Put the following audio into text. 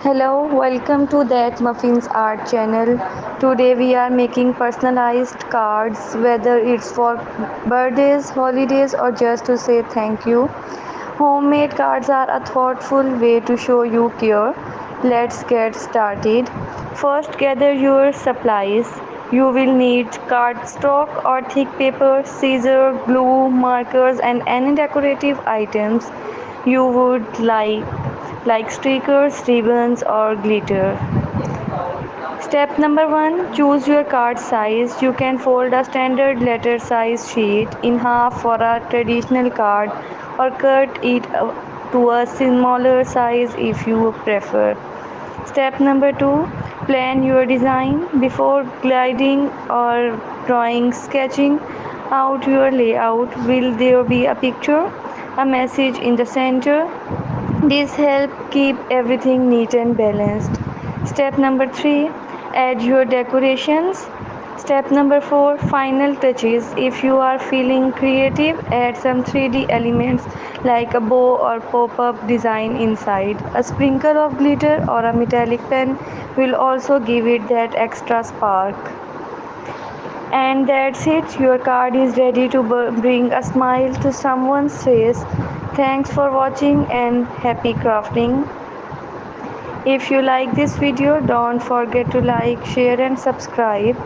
Hello, welcome to That Muffins Art channel. Today we are making personalized cards, whether it's for birthdays, holidays, or just to say thank you. Homemade cards are a thoughtful way to show you care. Let's get started. First, gather your supplies. You will need cardstock or thick paper, scissors, glue, markers, and any decorative items you would like stickers, ribbons, or glitter. Step number one, choose your card size. You can fold a standard letter size sheet in half for a traditional card or cut it to a smaller size if you prefer. Step number two, plan your design before gliding or drawing, sketching out your layout. Will there be a picture, a message in the center? This helps keep everything neat and balanced. Step number 3, add your decorations. Step number 4, final touches. If you are feeling creative, add some 3D elements like a bow or pop-up design inside. A sprinkle of glitter or a metallic pen will also give it that extra spark. And that's it, your card is ready to bring a smile to someone's face. Thanks for watching and happy crafting. If you like this video, don't forget to like, share and subscribe.